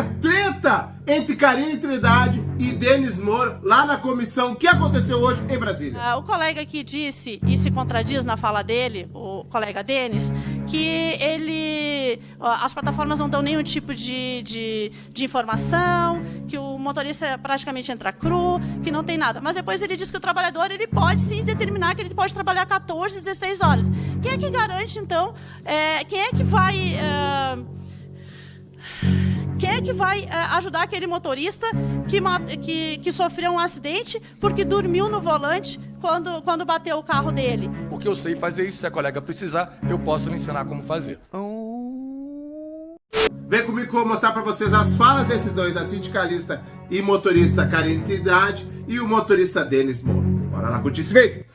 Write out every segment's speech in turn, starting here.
a treta entre Karine Trindade e Denis Moura lá na comissão que aconteceu hoje em Brasília. O colega aqui disse, e se contradiz na fala dele, o colega Denis, que as plataformas não dão nenhum tipo de informação, que o motorista praticamente entra cru, que não tem nada. Mas depois ele diz que o trabalhador ele pode sim determinar que ele pode trabalhar 14, 16 horas. Quem é que garante, então, quem é que vai... Quem é que vai ajudar aquele motorista que sofreu um acidente porque dormiu no volante quando bateu o carro dele? Porque eu sei fazer isso, se a colega precisar, eu posso lhe ensinar como fazer. Vem comigo que eu vou mostrar para vocês as falas desses dois, da sindicalista e motorista Karine Trindade e o motorista Denis Moura. Bora lá curtir esse vídeo.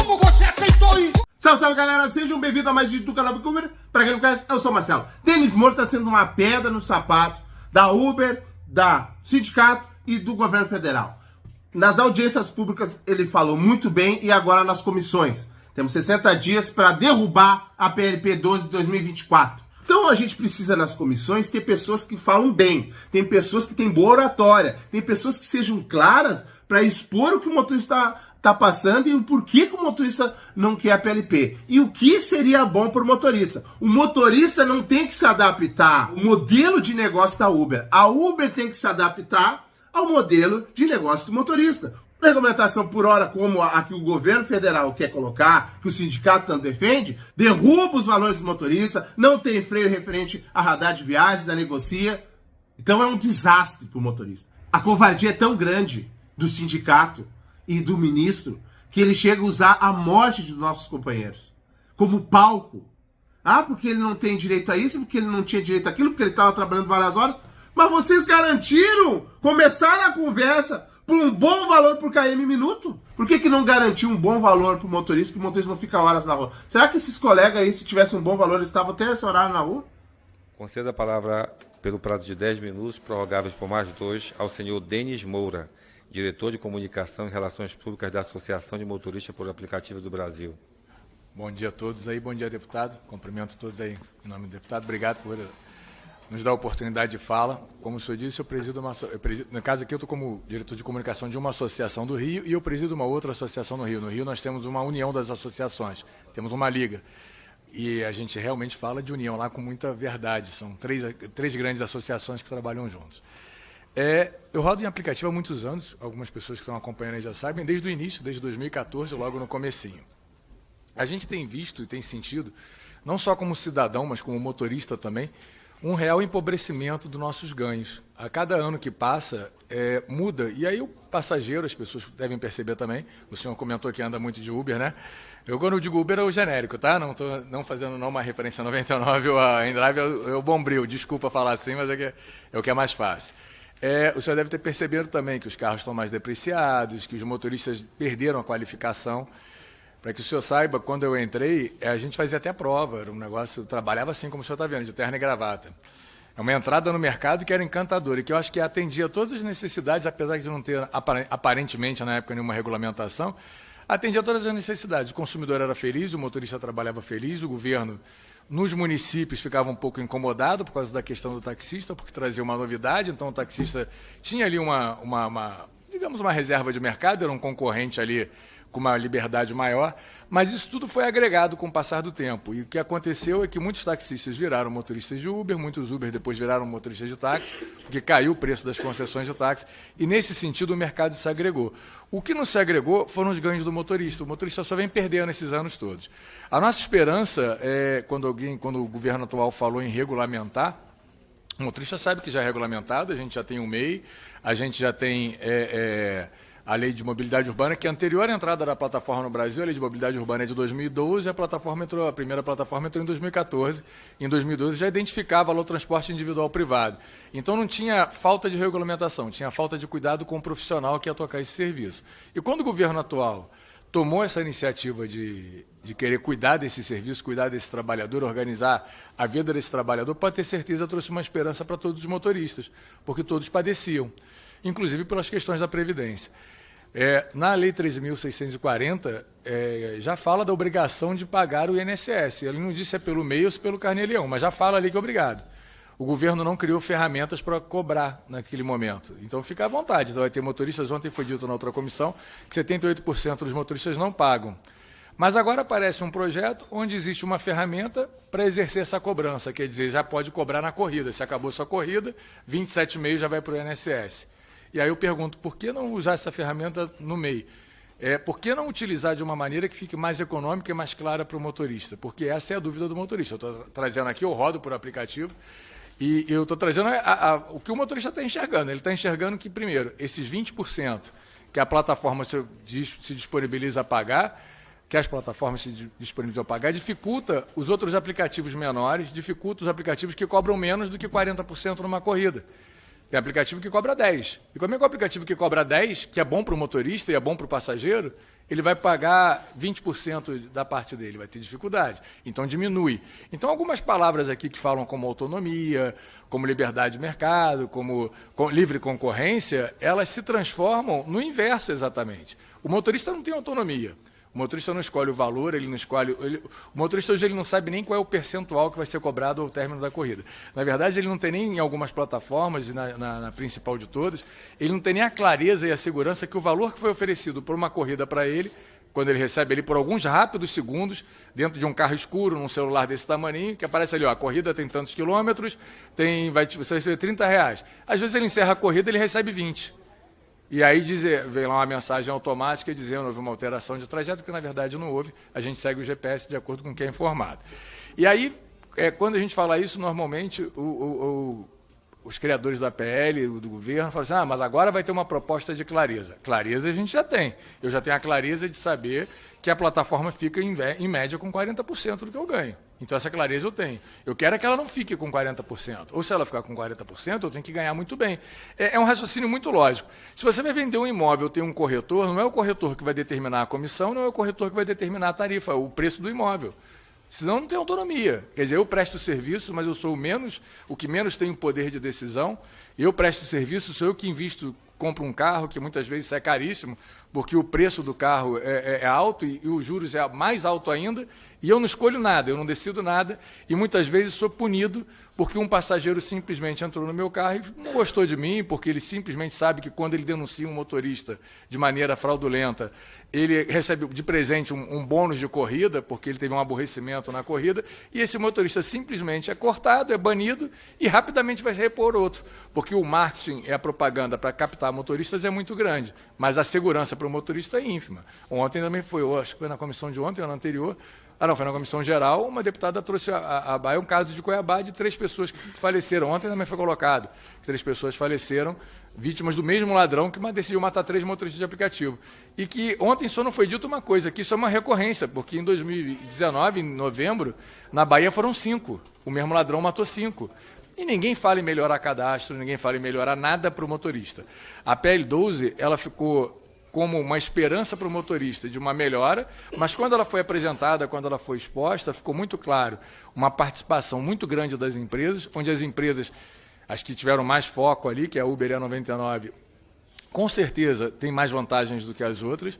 Como você aceitou isso? Salve, salve, galera, sejam bem-vindos a mais vídeo do canal do Uber. Pra quem não conhece, eu sou o Marcelo. Denis Moura tá sendo uma pedra no sapato da Uber, da sindicato e do governo federal. Nas audiências públicas ele falou muito bem e agora nas comissões. Temos 60 dias para derrubar a PLP 12 de 2024. Então a gente precisa nas comissões ter pessoas que falam bem, tem pessoas que têm boa oratória, tem pessoas que sejam claras para expor o que o motorista está passando e o porquê que o motorista não quer a PLP. E o que seria bom para o motorista. O motorista não tem que se adaptar ao modelo de negócio da Uber. A Uber tem que se adaptar ao modelo de negócio do motorista. Regulamentação por hora, como a que o governo federal quer colocar, que o sindicato tanto defende, derruba os valores do motorista, não tem freio referente a radar de viagens, a negocia. Então é um desastre para o motorista. A covardia é tão grande do sindicato e do ministro, que ele chega a usar a morte dos nossos companheiros como palco. Ah, porque ele não tem direito a isso, porque ele não tinha direito àquilo, porque ele estava trabalhando várias horas. Mas vocês garantiram, começaram a conversa por um bom valor por km minuto? Por que não garantiu um bom valor para o motorista, que o motorista não fica horas na rua? Será que esses colegas aí, se tivessem um bom valor, eles estavam até esse horário na rua? Conceda a palavra pelo prazo de 10 minutos, prorrogáveis por mais 2, ao senhor Denis Moura, diretor de Comunicação e Relações Públicas da Associação de Motoristas por Aplicativos do Brasil. Bom dia a todos aí, bom dia, deputado. Cumprimento todos aí em nome do deputado. Obrigado por nos dar a oportunidade de fala. Como o senhor disse, no caso aqui eu estou como diretor de comunicação de uma associação do Rio e eu presido uma outra associação no Rio. No Rio nós temos uma união das associações, temos uma liga. E a gente realmente fala de união lá com muita verdade. São três grandes associações que trabalham juntos. Eu rodo em aplicativo há muitos anos, algumas pessoas que estão acompanhando aí já sabem, desde o início, desde 2014, logo no comecinho. A gente tem visto e tem sentido, não só como cidadão, mas como motorista também, um real empobrecimento dos nossos ganhos. A cada ano que passa, muda. E aí o passageiro, as pessoas devem perceber também, o senhor comentou que anda muito de Uber, né? Eu, quando eu digo Uber, é o genérico, tá? Não estou fazendo uma referência a 99 ou a InDrive, é o Bombril. Desculpa falar assim, mas é o que é mais fácil. O senhor deve ter percebido também que os carros estão mais depreciados, que os motoristas perderam a qualificação. Para que o senhor saiba, quando eu entrei, a gente fazia até prova, era um negócio, eu trabalhava assim como o senhor está vendo, de terno e gravata. É uma entrada no mercado que era encantadora e que eu acho que atendia todas as necessidades, apesar de não ter aparentemente na época nenhuma regulamentação, atendia todas as necessidades. O consumidor era feliz, o motorista trabalhava feliz, o governo nos municípios ficava um pouco incomodado por causa da questão do taxista, porque trazia uma novidade, então o taxista tinha ali digamos, uma reserva de mercado, era um concorrente ali com uma liberdade maior, mas isso tudo foi agregado com o passar do tempo. E o que aconteceu é que muitos taxistas viraram motoristas de Uber, muitos Uber depois viraram motoristas de táxi, porque caiu o preço das concessões de táxi, e nesse sentido o mercado se agregou. O que não se agregou foram os ganhos do motorista. O motorista só vem perdendo esses anos todos. A nossa esperança é, quando o governo atual falou em regulamentar, o motorista sabe que já é regulamentado, a gente já tem o MEI, a gente já tem a Lei de Mobilidade Urbana, que é anterior à entrada da plataforma no Brasil. A Lei de Mobilidade Urbana é de 2012, a primeira plataforma entrou em 2014. Em 2012 já identificava lá o transporte individual privado. Então não tinha falta de regulamentação, tinha falta de cuidado com o profissional que ia tocar esse serviço. E quando o governo atual tomou essa iniciativa de querer cuidar desse serviço, cuidar desse trabalhador, organizar a vida desse trabalhador, pode ter certeza, trouxe uma esperança para todos os motoristas, porque todos padeciam, inclusive pelas questões da Previdência. Na Lei 13.640, já fala da obrigação de pagar o INSS. Ele não disse se é pelo MEI ou se pelo Carnê-Leão, mas já fala ali que é obrigado. o governo não criou ferramentas para cobrar naquele momento. Então, fica à vontade. Então, vai ter motoristas, ontem foi dito na outra comissão, que 78% dos motoristas não pagam. Mas agora aparece um projeto onde existe uma ferramenta para exercer essa cobrança, quer dizer, já pode cobrar na corrida. Se acabou sua corrida, 27,5 já vai para o INSS. E aí eu pergunto, por que não usar essa ferramenta no MEI? Por que não utilizar de uma maneira que fique mais econômica e mais clara para o motorista? Porque essa é a dúvida do motorista. Eu estou trazendo aqui, eu rodo por aplicativo, e eu estou trazendo o que o motorista está enxergando. Ele está enxergando que, primeiro, esses 20% que a plataforma se disponibiliza a pagar, que as plataformas se disponibilizam a pagar, dificulta os outros aplicativos menores, dificulta os aplicativos que cobram menos do que 40% numa corrida. Tem aplicativo que cobra 10%. E como é que o aplicativo que cobra 10%, que é bom para o motorista e é bom para o passageiro, ele vai pagar 20% da parte dele, vai ter dificuldade. Então, diminui. Então, algumas palavras aqui que falam como autonomia, como liberdade de mercado, como livre concorrência, elas se transformam no inverso exatamente. O motorista não tem autonomia. O motorista não escolhe o valor, ele não escolhe... o motorista hoje ele não sabe nem qual é o percentual que vai ser cobrado ao término da corrida. Na verdade, ele não tem nem em algumas plataformas, e na principal de todas, ele não tem nem a clareza e a segurança que o valor que foi oferecido por uma corrida para ele, quando ele recebe ali por alguns rápidos segundos, dentro de um carro escuro, num celular desse tamaninho, que aparece ali, ó, a corrida tem tantos quilômetros, você vai receber R$30. Às vezes ele encerra a corrida e ele recebe 20. E aí vem lá uma mensagem automática dizendo que houve uma alteração de trajeto, que na verdade não houve, a gente segue o GPS de acordo com quem é informado. E aí, quando a gente fala isso, normalmente os criadores da PL, do governo, falam assim, mas agora vai ter uma proposta de clareza. Clareza a gente já tem. Eu já tenho a clareza de saber que a plataforma fica, em média, com 40% do que eu ganho. Então, essa clareza eu tenho. Eu quero é que ela não fique com 40%. Ou se ela ficar com 40%, eu tenho que ganhar muito bem. É um raciocínio muito lógico. Se você vai vender um imóvel, tem um corretor, não é o corretor que vai determinar a comissão, não é o corretor que vai determinar a tarifa, é o preço do imóvel. Senão não tem autonomia. Quer dizer, eu presto serviço, mas eu sou o que menos tem poder de decisão. Eu presto serviço, sou eu que invisto, compro um carro, que muitas vezes é caríssimo, porque o preço do carro é alto e os juros é mais alto ainda, e eu não escolho nada, eu não decido nada, e muitas vezes sou punido porque um passageiro simplesmente entrou no meu carro e não gostou de mim, porque ele simplesmente sabe que quando ele denuncia um motorista de maneira fraudulenta, ele recebe de presente um bônus de corrida, porque ele teve um aborrecimento na corrida, e esse motorista simplesmente é cortado, é banido e rapidamente vai se repor outro, porque o marketing e a propaganda para captar motoristas é muito grande, mas a segurança para o motorista é ínfima. Ontem também foi, acho que foi na comissão de ontem, ou na anterior, foi na comissão geral, uma deputada trouxe a Bahia um caso de Cuiabá de 3 pessoas que faleceram. Ontem também foi colocado, 3 pessoas faleceram, vítimas do mesmo ladrão que decidiu matar 3 motoristas de aplicativo. E que ontem só não foi dito uma coisa, que isso é uma recorrência, porque em 2019, em novembro, na Bahia foram 5. O mesmo ladrão matou 5. E ninguém fala em melhorar cadastro, ninguém fala em melhorar nada para o motorista. A PL 12, ela ficou como uma esperança para o motorista de uma melhora, mas quando ela foi apresentada, quando ela foi exposta, ficou muito claro uma participação muito grande das empresas, onde as empresas, as que tiveram mais foco ali, que é a Uber e a 99, com certeza tem mais vantagens do que as outras,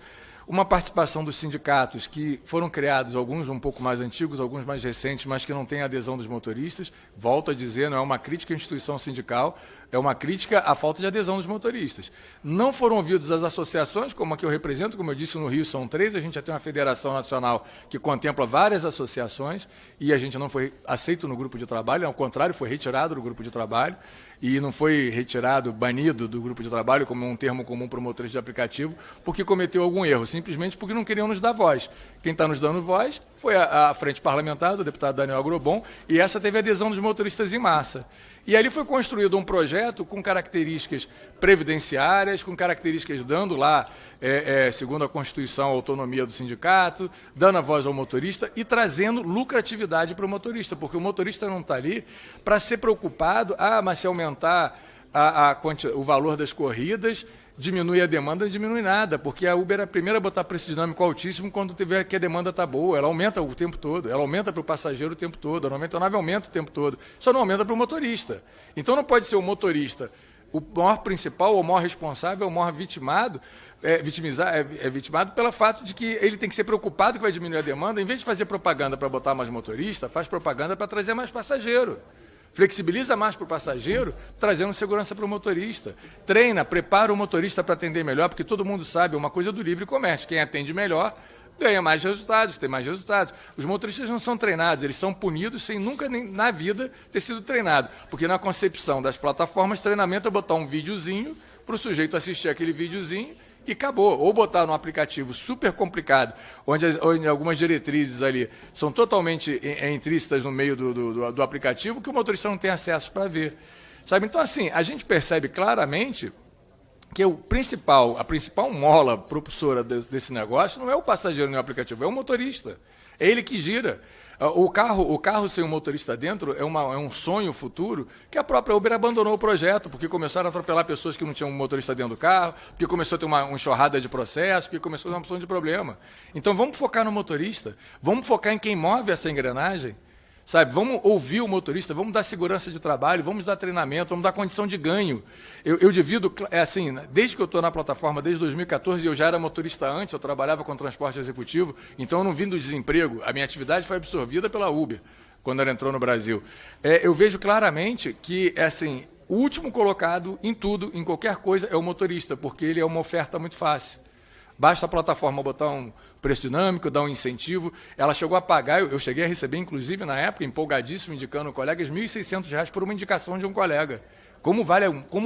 uma participação dos sindicatos que foram criados, alguns um pouco mais antigos, alguns mais recentes, mas que não têm adesão dos motoristas. Volto a dizer, não é uma crítica à instituição sindical, é uma crítica à falta de adesão dos motoristas. Não foram ouvidos as associações, como a que eu represento, como eu disse, no Rio são 3, a gente já tem uma federação nacional que contempla várias associações e a gente não foi aceito no grupo de trabalho, ao contrário, foi retirado do grupo de trabalho e não foi retirado, banido do grupo de trabalho como um termo comum para o motorista de aplicativo, porque cometeu algum erro, simplesmente porque não queriam nos dar voz. Quem está nos dando voz foi a frente parlamentar do deputado Daniel Agrobon, e essa teve adesão dos motoristas em massa. E ali foi construído um projeto com características previdenciárias, com características dando lá, segundo a Constituição, a autonomia do sindicato, dando a voz ao motorista e trazendo lucratividade para o motorista, porque o motorista não está ali para ser preocupado, mas se aumentar o valor das corridas, diminui a demanda, não diminui nada, porque a Uber é a primeira a botar preço dinâmico altíssimo quando tiver que a demanda está boa, ela aumenta o tempo todo, ela aumenta para o passageiro o tempo todo, a 99 aumenta o tempo todo, só não aumenta para o motorista. Então não pode ser o motorista o maior principal, o maior responsável, o maior vitimado, vitimado pelo fato de que ele tem que ser preocupado que vai diminuir a demanda, em vez de fazer propaganda para botar mais motorista, faz propaganda para trazer mais passageiro. Flexibiliza mais para o passageiro, trazendo segurança para o motorista. Treina, prepara o motorista para atender melhor, porque todo mundo sabe, é uma coisa do livre comércio. Quem atende melhor ganha mais resultados, tem mais resultados. Os motoristas não são treinados, eles são punidos sem nunca nem na vida ter sido treinado. Porque na concepção das plataformas, treinamento é botar um videozinho para o sujeito assistir aquele videozinho e acabou. Ou botar num aplicativo super complicado, onde algumas diretrizes ali são totalmente intrínsecas no meio do aplicativo, que o motorista não tem acesso para ver. Sabe? Então, assim, a gente percebe claramente que a principal mola propulsora desse negócio não é o passageiro nem o aplicativo, é o motorista. É ele que gira. O carro sem um motorista dentro é um sonho futuro que a própria Uber abandonou o projeto, porque começaram a atropelar pessoas que não tinham um motorista dentro do carro, porque começou a ter uma enxurrada de processo, porque começou a ter uma opção de problema. Então vamos focar no motorista, vamos focar em quem move essa engrenagem, sabe? Vamos ouvir o motorista, vamos dar segurança de trabalho, vamos dar treinamento, vamos dar condição de ganho. Eu divido, assim, desde que eu estou na plataforma, desde 2014, eu já era motorista antes, eu trabalhava com transporte executivo, então eu não vim do desemprego, a minha atividade foi absorvida pela Uber, quando ela entrou no Brasil. Eu vejo claramente que, assim, o último colocado em tudo, em qualquer coisa, é o motorista, porque ele é uma oferta muito fácil. Basta a plataforma botar um preço dinâmico, dar um incentivo. Ela chegou a pagar, eu cheguei a receber, inclusive, na época, empolgadíssimo, indicando colegas, R$ 1.600 por uma indicação de um colega. Como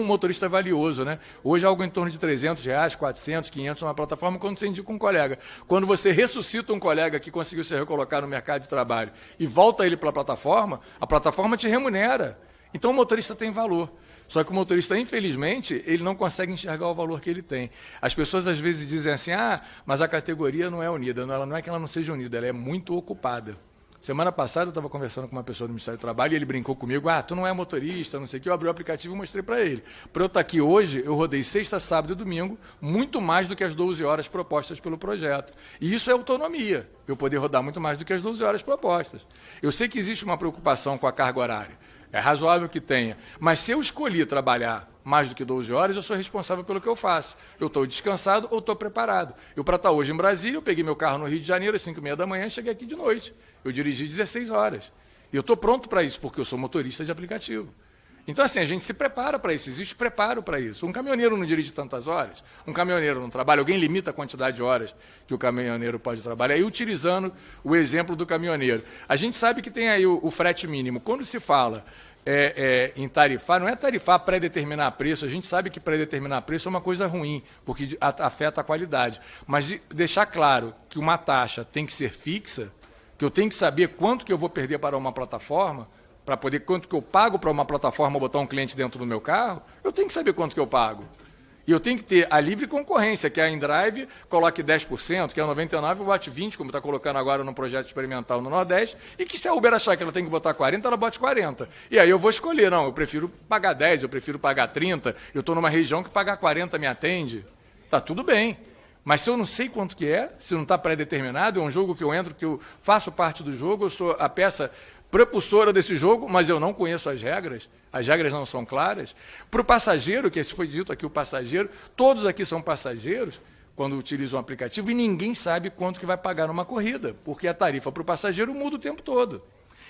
um motorista é valioso, né? Hoje é algo em torno de R$ 300, 400, 500 numa plataforma, quando você indica um colega. Quando você ressuscita um colega que conseguiu se recolocar no mercado de trabalho e volta ele para a plataforma te remunera. Então o motorista tem valor. Só que o motorista, infelizmente, ele não consegue enxergar o valor que ele tem. As pessoas às vezes dizem assim, mas a categoria não é unida. Não é que ela não seja unida, ela é muito ocupada. Semana passada eu estava conversando com uma pessoa do Ministério do Trabalho e ele brincou comigo, tu não é motorista, não sei o que, eu abri o aplicativo e mostrei para ele. Para eu estar aqui hoje, eu rodei sexta, sábado e domingo, muito mais do que as 12 horas propostas pelo projeto. E isso é autonomia, eu poder rodar muito mais do que as 12 horas propostas. Eu sei que existe uma preocupação com a carga horária. É razoável que tenha. Mas se eu escolhi trabalhar mais do que 12 horas, eu sou responsável pelo que eu faço. Eu estou descansado ou estou preparado. Eu, para estar hoje em Brasília, eu peguei meu carro no Rio de Janeiro às 5h30 da manhã e cheguei aqui de noite. Eu dirigi 16 horas. E eu estou pronto para isso, porque eu sou motorista de aplicativo. Então, assim, a gente se prepara para isso, existe preparo para isso. Um caminhoneiro não dirige tantas horas, um caminhoneiro não trabalha, alguém limita a quantidade de horas que o caminhoneiro pode trabalhar. E utilizando o exemplo do caminhoneiro. A gente sabe que tem aí o frete mínimo. Quando se fala em tarifar, não é tarifar pré-determinar preço, a gente sabe que pré-determinar preço é uma coisa ruim, porque afeta a qualidade. Mas de deixar claro que uma taxa tem que ser fixa, que eu tenho que saber quanto que eu vou perder para uma plataforma, para poder quanto que eu pago para uma plataforma botar um cliente dentro do meu carro, eu tenho que saber quanto que eu pago. E eu tenho que ter a livre concorrência, que a InDrive coloque 10%, que a 99 bote 20%, como está colocando agora no projeto experimental no Nordeste, e que se a Uber achar que ela tem que botar 40%, ela bote 40%. E aí eu vou escolher, não, eu prefiro pagar 10%, eu prefiro pagar 30%, eu estou numa região que pagar 40% me atende. Está tudo bem. Mas se eu não sei quanto que é, se não está pré-determinado, é um jogo que eu entro, que eu faço parte do jogo, eu sou a peça propulsora desse jogo, mas eu não conheço as regras não são claras. Para o passageiro, que esse foi dito aqui, o passageiro, todos aqui são passageiros quando utilizam o aplicativo e ninguém sabe quanto que vai pagar numa corrida, porque a tarifa para o passageiro muda o tempo todo.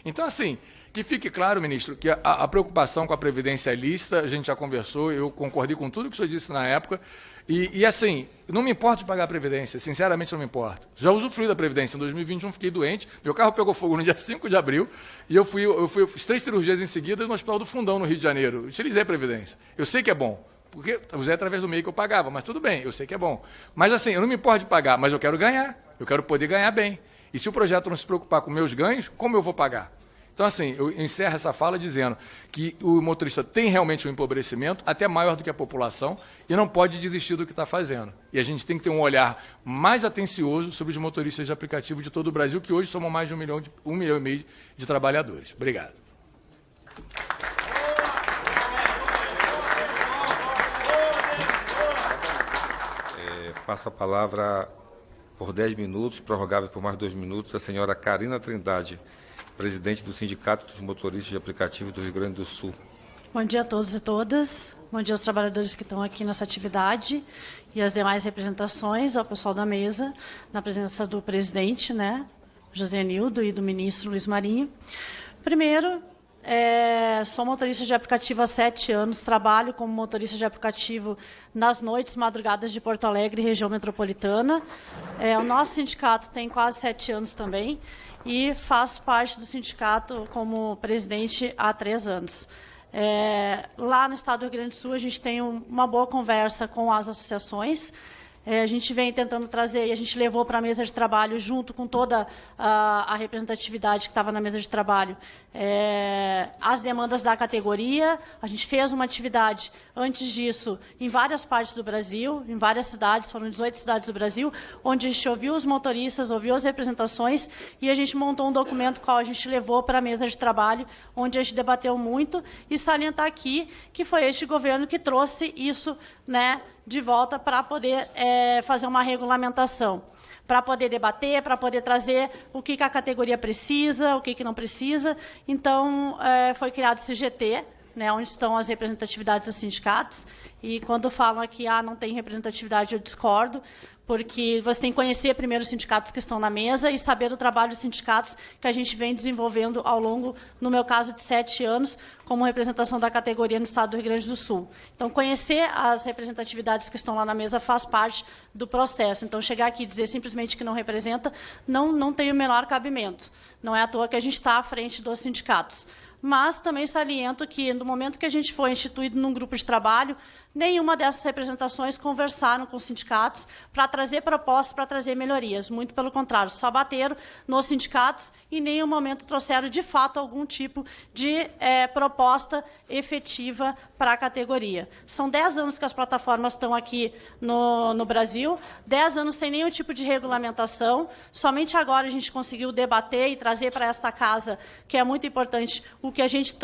Então, assim, que fique claro, ministro, que a preocupação com a previdência lícita, a gente já conversou, eu concordei com tudo que o senhor disse na época, e assim, não me importa de pagar a previdência, sinceramente não me importa. Já usufruí da previdência, em 2021 fiquei doente, meu carro pegou fogo no dia 5 de abril, e eu fiz 3 cirurgias em seguida no Hospital do Fundão, no Rio de Janeiro. Utilizei a previdência. Eu sei que é bom, porque usei através do meio que eu pagava, mas tudo bem, eu sei que é bom. Mas assim, eu não me importo de pagar, mas eu quero ganhar, eu quero poder ganhar bem. E se o projeto não se preocupar com meus ganhos, como eu vou pagar? Então, assim, eu encerro essa fala dizendo que o motorista tem realmente um empobrecimento, até maior do que a população, e não pode desistir do que está fazendo. E a gente tem que ter um olhar mais atencioso sobre os motoristas de aplicativo de todo o Brasil, que hoje somam mais de 1,5 milhão de trabalhadores. Obrigado. Passo a palavra por 10 minutos, prorrogável por mais 2 minutos, a senhora Karina Trindade, presidente do Sindicato dos Motoristas de Aplicativo do Rio Grande do Sul. Bom dia a todos e todas. Bom dia aos trabalhadores que estão aqui nessa atividade e as demais representações, ao pessoal da mesa, na presença do presidente, José Nildo, e do ministro Luiz Marinho. Primeiro, Sou motorista de aplicativo há 7 anos, trabalho como motorista de aplicativo nas noites, madrugadas de Porto Alegre, região metropolitana. O nosso sindicato tem quase 7 anos também e faço parte do sindicato como presidente há 3 anos. Lá no estado do Rio Grande do Sul, a gente tem uma boa conversa com as associações. A gente vem tentando trazer, e a gente levou para a mesa de trabalho, junto com toda a representatividade que estava na mesa de trabalho, as demandas da categoria. A gente fez uma atividade, antes disso, em várias partes do Brasil, em várias cidades, foram 18 cidades do Brasil, onde a gente ouviu os motoristas, ouviu as representações, e a gente montou um documento qual a gente levou para a mesa de trabalho, onde a gente debateu muito, e salientar aqui que foi este governo que trouxe isso, né, de volta para poder fazer uma regulamentação, para poder debater, para poder trazer o que a categoria precisa, o que não precisa. Então, foi criado o CGT, né, onde estão as representatividades dos sindicatos, e quando falam aqui, não tem representatividade, eu discordo, porque você tem que conhecer primeiro os sindicatos que estão na mesa e saber do trabalho dos sindicatos que a gente vem desenvolvendo ao longo, no meu caso, de 7 anos, como representação da categoria no estado do Rio Grande do Sul. Então, conhecer as representatividades que estão lá na mesa faz parte do processo. Então, chegar aqui e dizer simplesmente que não representa, não tem o menor cabimento. Não é à toa que a gente está à frente dos sindicatos. Mas também saliento que, no momento que a gente foi instituído num grupo de trabalho, nenhuma dessas representações conversaram com os sindicatos para trazer propostas, para trazer melhorias. Muito pelo contrário, só bateram nos sindicatos e em nenhum momento trouxeram, de fato, algum tipo de proposta efetiva para a categoria. São 10 anos que as plataformas estão aqui no Brasil, 10 anos sem nenhum tipo de regulamentação. Somente agora a gente conseguiu debater e trazer para esta casa, que é muito importante, o que a gente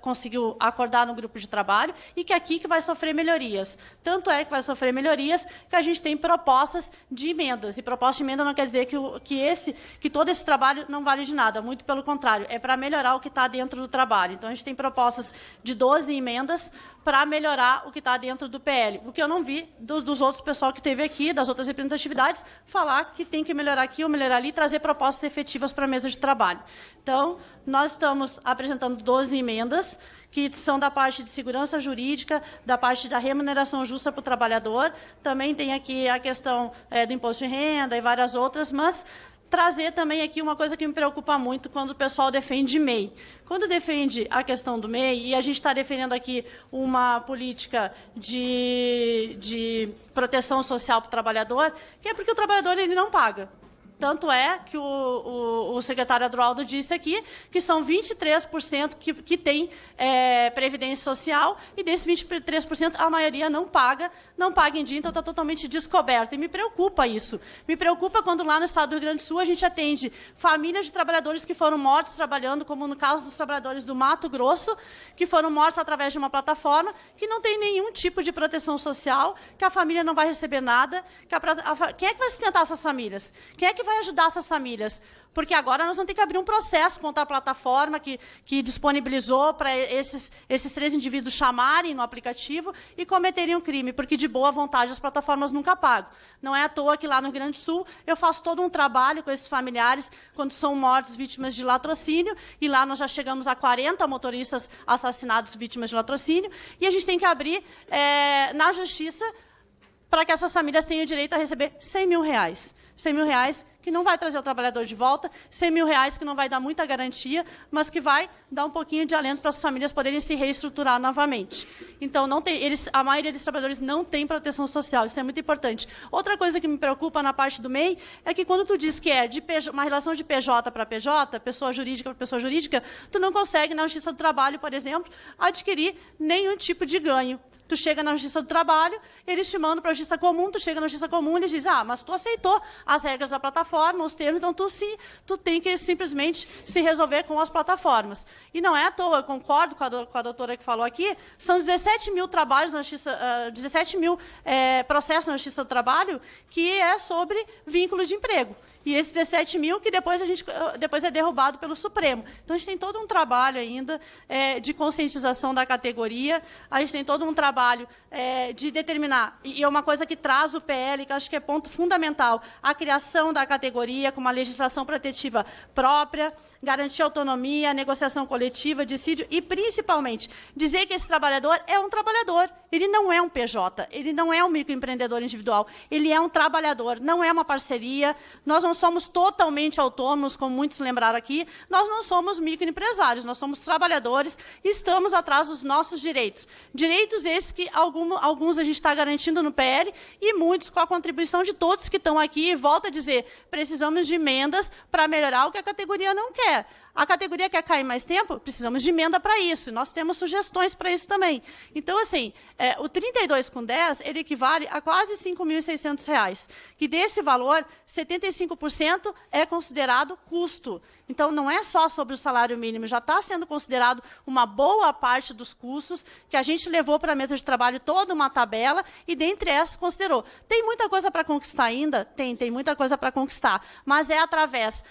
conseguiu acordar no grupo de trabalho, e que aqui que vai sofrer melhorias. Tanto é que vai sofrer melhorias que a gente tem propostas de emendas. E proposta de emenda não quer dizer que todo esse trabalho não vale de nada. Muito pelo contrário, é para melhorar o que está dentro do trabalho. Então, a gente tem propostas de 12 emendas para melhorar o que está dentro do PL. O que eu não vi dos outros pessoal que teve aqui, das outras representatividades, falar que tem que melhorar aqui ou melhorar ali, trazer propostas efetivas para a mesa de trabalho. Então, nós estamos apresentando 12 emendas, que são da parte de segurança jurídica, da parte da remuneração justa para o trabalhador. Também tem aqui a questão do imposto de renda e várias outras, mas trazer também aqui uma coisa que me preocupa muito quando o pessoal defende MEI. Quando defende a questão do MEI, e a gente está defendendo aqui uma política de proteção social para o trabalhador, que é porque o trabalhador ele não paga. Tanto é que o secretário Adroaldo disse aqui que são 23% que tem previdência social, e desses 23% a maioria não paga em dia, então está totalmente descoberto. E me preocupa isso. Me preocupa quando lá no estado do Rio Grande do Sul a gente atende famílias de trabalhadores que foram mortos trabalhando, como no caso dos trabalhadores do Mato Grosso, que foram mortos através de uma plataforma, que não tem nenhum tipo de proteção social, que a família não vai receber nada. Quem é que vai sustentar essas famílias? Quem é que vai ajudar essas famílias? Porque agora nós vamos ter que abrir um processo contra a plataforma que disponibilizou para esses 3 indivíduos chamarem no aplicativo e cometerem um crime, porque de boa vontade as plataformas nunca pagam. Não é à toa que lá no Rio Grande do Sul eu faço todo um trabalho com esses familiares quando são mortos vítimas de latrocínio, e lá nós já chegamos a 40 motoristas assassinados vítimas de latrocínio, e a gente tem que abrir na justiça para que essas famílias tenham direito a receber R$100 mil. R$100 mil que não vai trazer o trabalhador de volta, R$100 mil que não vai dar muita garantia, mas que vai dar um pouquinho de alento para as famílias poderem se reestruturar novamente. Então, a maioria dos trabalhadores não tem proteção social, isso é muito importante. Outra coisa que me preocupa na parte do MEI é que quando tu diz que é uma relação de PJ para PJ, pessoa jurídica para pessoa jurídica, tu não consegue, na Justiça do Trabalho, por exemplo, adquirir nenhum tipo de ganho. Tu chega na Justiça do Trabalho, eles te mandam para a Justiça Comum, tu chega na Justiça Comum e eles dizem, mas tu aceitou as regras da plataforma, os termos, então tu tem que simplesmente se resolver com as plataformas. E não é à toa, eu concordo com a doutora que falou aqui, são 17 mil trabalhos na Justiça, 17 mil processos na Justiça do Trabalho que é sobre vínculo de emprego. e esses 17 mil que depois é derrubado pelo Supremo. Então, a gente tem todo um trabalho ainda de conscientização da categoria, a gente tem todo um trabalho de determinar, e é uma coisa que traz o PL, que acho que é ponto fundamental, a criação da categoria com uma legislação protetiva própria, garantir autonomia, negociação coletiva, dissídio e, principalmente, dizer que esse trabalhador é um trabalhador. Ele não é um PJ, ele não é um microempreendedor individual, ele é um trabalhador, não é uma parceria. Nós não somos totalmente autônomos, como muitos lembraram aqui, nós não somos microempresários, nós somos trabalhadores e estamos atrás dos nossos direitos. Direitos esses que alguns a gente está garantindo no PL e muitos com a contribuição de todos que estão aqui. E volto a dizer, precisamos de emendas para melhorar o que a categoria não quer. A categoria quer cair mais tempo? Precisamos de emenda para isso. Nós temos sugestões para isso também. Então, assim, o 32,10, ele equivale a quase R$ 5.600. Que desse valor, 75% é considerado custo. Então, não é só sobre o salário mínimo, já está sendo considerado uma boa parte dos custos que a gente levou para a mesa de trabalho toda uma tabela e, dentre essas, considerou. Tem muita coisa para conquistar ainda? Tem muita coisa para conquistar, mas é através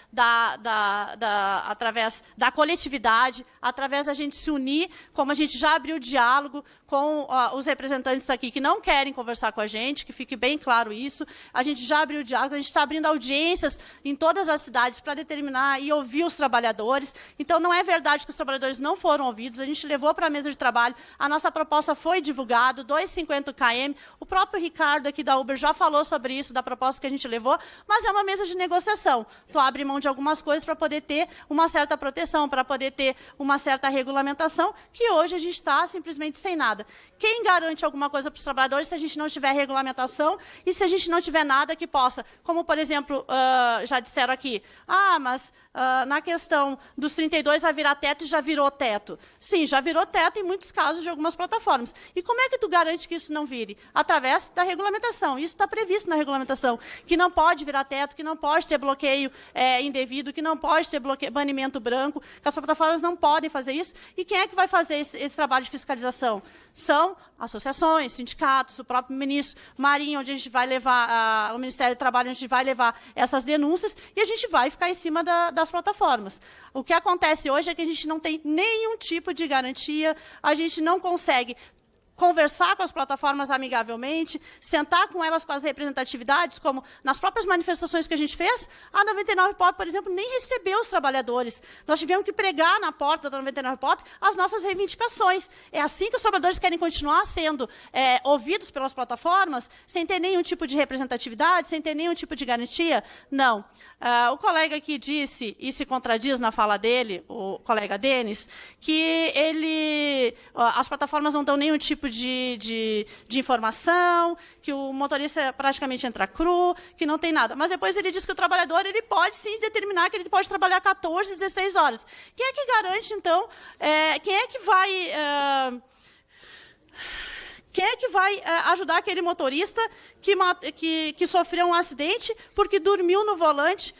através da coletividade, através da gente se unir, como a gente já abriu diálogo com os representantes aqui que não querem conversar com a gente, que fique bem claro isso. A gente já abriu diálogo, a gente está abrindo audiências em todas as cidades para determinar e ouvir os trabalhadores. Então, não é verdade que os trabalhadores não foram ouvidos, a gente levou para a mesa de trabalho, a nossa proposta foi divulgada, 2,50 km, o próprio Ricardo aqui da Uber já falou sobre isso, da proposta que a gente levou, mas é uma mesa de negociação. Tu abre mão de algumas coisas para poder ter uma certa proteção, para poder ter uma certa regulamentação, que hoje a gente está simplesmente sem nada. Quem garante alguma coisa para os trabalhadores se a gente não tiver regulamentação e se a gente não tiver nada que possa, como, por exemplo, já disseram aqui, mas na questão dos 32 vai virar teto e já virou teto. Sim, já virou teto em muitos casos de algumas plataformas. E como é que tu garante que isso não vire? Através da regulamentação. Isso está previsto na regulamentação, que não pode virar teto, que não pode ter bloqueio indevido, que não pode ter banimento branco, que as plataformas não podem fazer isso. E quem é que vai fazer esse trabalho de fiscalização? São associações, sindicatos, o próprio ministro Marinho, onde a gente vai levar, o Ministério do Trabalho, onde a gente vai levar essas denúncias, e a gente vai ficar em cima das plataformas. O que acontece hoje é que a gente não tem nenhum tipo de garantia, a gente não consegue conversar com as plataformas amigavelmente, sentar com elas com as representatividades, como nas próprias manifestações que a gente fez, a 99 Pop, por exemplo, nem recebeu os trabalhadores. Nós tivemos que pregar na porta da 99 Pop as nossas reivindicações. É assim que os trabalhadores querem continuar sendo ouvidos pelas plataformas, sem ter nenhum tipo de representatividade, sem ter nenhum tipo de garantia? Não. O colega aqui disse, e se contradiz na fala dele, o colega Denis, que as plataformas não dão nenhum tipo de informação, que o motorista praticamente entra cru, que não tem nada. Mas depois ele diz que o trabalhador ele pode sim determinar que ele pode trabalhar 14, 16 horas. Quem é que garante, então, quem é que vai ajudar aquele motorista que sofreu um acidente porque dormiu no volante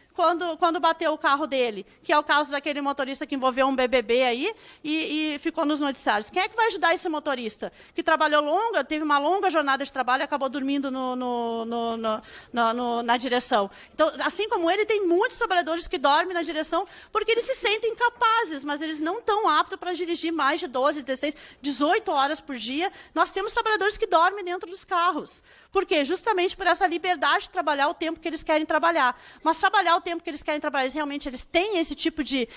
quando bateu o carro dele, que é o caso daquele motorista que envolveu um BBB aí e ficou nos noticiários? Quem é que vai ajudar esse motorista? Que trabalhou teve uma longa jornada de trabalho e acabou dormindo na direção. Então, assim como ele, tem muitos trabalhadores que dormem na direção porque eles se sentem capazes, mas eles não estão aptos para dirigir mais de 12, 16, 18 horas por dia. Nós temos trabalhadores que dormem dentro dos carros. Por quê? Justamente por essa liberdade de trabalhar o tempo que eles querem trabalhar. Mas trabalhar o tempo que eles querem trabalhar, realmente eles têm esse tipo de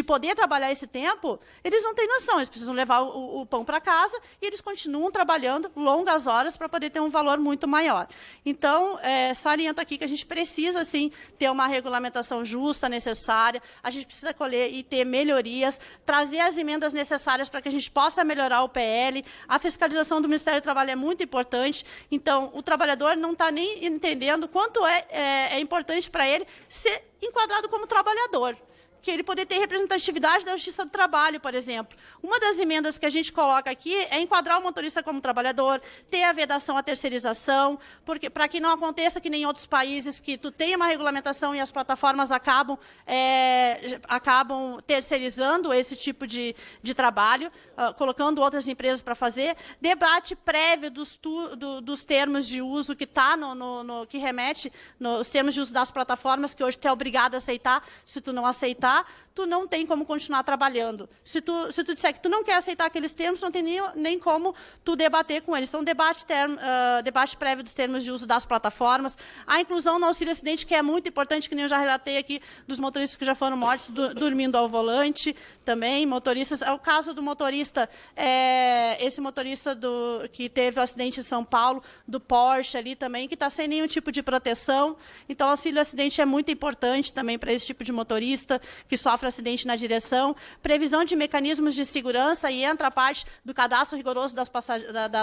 poder trabalhar esse tempo, eles não têm noção. Eles precisam levar o pão para casa e eles continuam trabalhando longas horas para poder ter um valor muito maior. Então, saliento aqui que a gente precisa, sim, ter uma regulamentação justa, necessária, a gente precisa colher e ter melhorias, trazer as emendas necessárias para que a gente possa melhorar o PL. A fiscalização do Ministério do Trabalho é muito importante, então, o trabalhador não está nem entendendo quanto é importante para ele ser enquadrado como trabalhador. que ele poder ter representatividade da Justiça do Trabalho, por exemplo. Uma das emendas que a gente coloca aqui é enquadrar o motorista como trabalhador, ter a vedação à terceirização, porque para que não aconteça que nem em outros países, que tu tem uma regulamentação e as plataformas acabam terceirizando esse tipo de trabalho, colocando outras empresas para fazer. Debate prévio dos termos de uso que está que remete nos termos de uso das plataformas, que hoje tu é obrigado a aceitar. Se tu não aceitar, tu não tem como continuar trabalhando. Se tu disser que tu não quer aceitar aqueles termos, não tem nem como tu debater com eles. Então, debate prévio dos termos de uso das plataformas. A inclusão no auxílio acidente, que é muito importante, que nem eu já relatei aqui, dos motoristas que já foram mortos dormindo ao volante, também, motoristas. É o caso do motorista, esse motorista que teve o acidente em São Paulo, do Porsche ali também, que está sem nenhum tipo de proteção. Então, o auxílio acidente é muito importante também para esse tipo de motorista que sofre acidente na direção. Previsão de mecanismos de segurança, e entra a parte do cadastro rigoroso das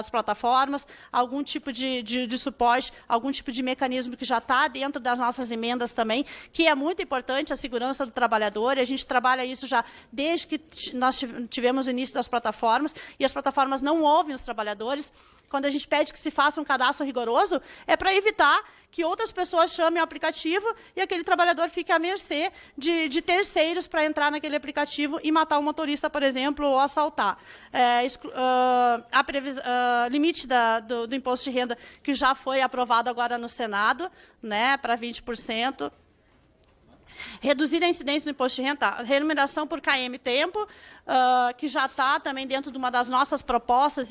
plataformas, algum tipo de suporte, algum tipo de mecanismo que já está dentro das nossas emendas também, que é muito importante, a segurança do trabalhador, e a gente trabalha isso já desde que nós tivemos o início das plataformas, e as plataformas não ouvem os trabalhadores. Quando a gente pede que se faça um cadastro rigoroso, é para evitar que outras pessoas chamem o aplicativo e aquele trabalhador fique à mercê de terceiros para entrar naquele aplicativo e matar o motorista, por exemplo, ou assaltar. Limite do imposto de renda, que já foi aprovado agora no Senado, né, para 20%. Reduzir a incidência do imposto de renda, remuneração por KM tempo, que já está também dentro de uma das nossas propostas,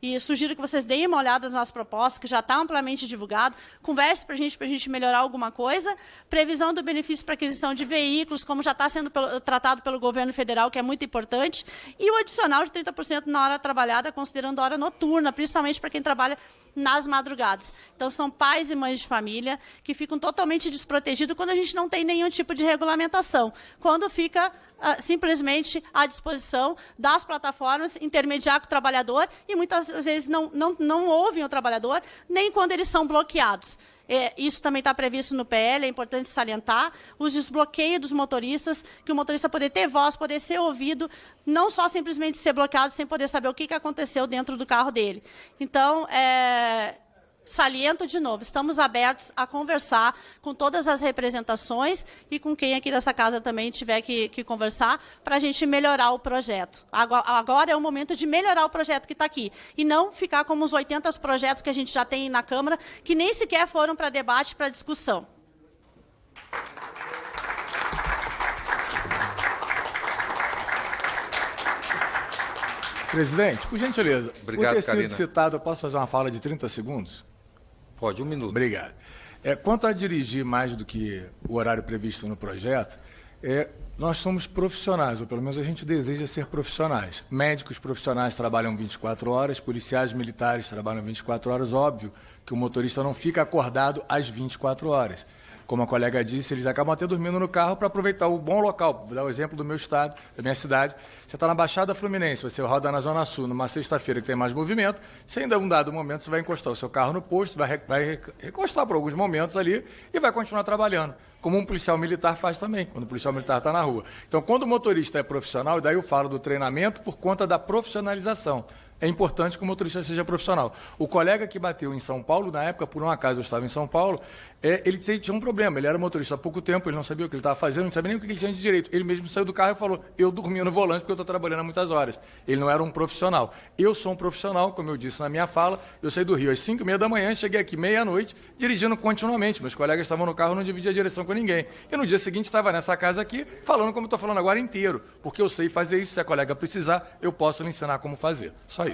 e sugiro que vocês deem uma olhada nas nossas propostas, que já está amplamente divulgado. Converse para a gente melhorar alguma coisa. Previsão do benefício para aquisição de veículos, como já está sendo tratado pelo governo federal, que é muito importante. E o adicional de 30% na hora trabalhada, considerando a hora noturna, principalmente para quem trabalha nas madrugadas. Então, são pais e mães de família que ficam totalmente desprotegidos quando a gente não tem nenhum tipo de regulamentação. Quando fica simplesmente à disposição das plataformas, intermediar com o trabalhador, e muitas vezes não ouvem o trabalhador, nem quando eles são bloqueados. Isso também está previsto no PL, é importante salientar. Os desbloqueios dos motoristas, que o motorista poder ter voz, poder ser ouvido, não só simplesmente ser bloqueado sem poder saber o que aconteceu dentro do carro dele. Então, saliento de novo, estamos abertos a conversar com todas as representações e com quem aqui dessa casa também tiver que conversar, para a gente melhorar o projeto. Agora é o momento de melhorar o projeto que está aqui, e não ficar como os 80 projetos que a gente já tem na Câmara, que nem sequer foram para debate, para discussão. Presidente, por gentileza, obrigado, por ter Karina. sido citado, eu posso fazer uma fala de 30 segundos? Pode, 1 minuto. Obrigado. Quanto a dirigir mais do que o horário previsto no projeto, nós somos profissionais, ou pelo menos a gente deseja ser profissionais. Médicos profissionais trabalham 24 horas, policiais militares trabalham 24 horas, óbvio que o motorista não fica acordado às 24 horas. Como a colega disse, eles acabam até dormindo no carro para aproveitar o bom local. Vou dar o exemplo do meu estado, da minha cidade. Você está na Baixada Fluminense, você roda na Zona Sul, numa sexta-feira que tem mais movimento, você ainda, um dado momento, você vai encostar o seu carro no posto, vai recostar por alguns momentos ali e vai continuar trabalhando, como um policial militar faz também, quando o policial militar está na rua. Então, quando o motorista é profissional, e daí eu falo do treinamento por conta da profissionalização. É importante que o motorista seja profissional. O colega que bateu em São Paulo, na época, por um acaso eu estava em São Paulo, ele tinha um problema. Ele era motorista há pouco tempo, ele não sabia o que ele estava fazendo, não sabia nem o que ele tinha de direito. Ele mesmo saiu do carro e falou, eu dormia no volante porque eu estou trabalhando há muitas horas. Ele não era um profissional. Eu sou um profissional, como eu disse na minha fala, eu saí do Rio às 5h30 da manhã, cheguei aqui meia-noite, dirigindo continuamente. Meus colegas estavam no carro, não dividia a direção com ninguém. E no dia seguinte estava nessa casa aqui, falando como estou falando agora inteiro, porque eu sei fazer isso, se a colega precisar, eu posso lhe ensinar como fazer. Só isso.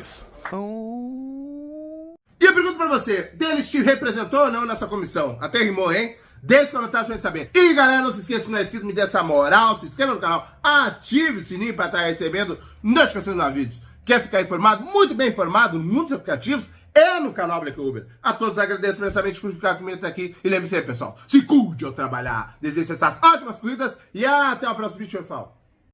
E eu pergunto pra você, Denis te representou ou não nessa comissão? Até rimou, hein? Deixe os comentários pra gente saber. E galera, não se esqueça, se não é inscrito, me dê essa moral, se inscreva no canal, ative o sininho pra estar recebendo notificações dos vídeos. Quer ficar informado, muito bem informado, muitos aplicativos, no canal Black Uber. A todos agradeço imensamente por ficar comigo até aqui. E lembre-se aí, pessoal, se cuide ao trabalhar. Desejo essas ótimas corridas e até o próximo vídeo, pessoal.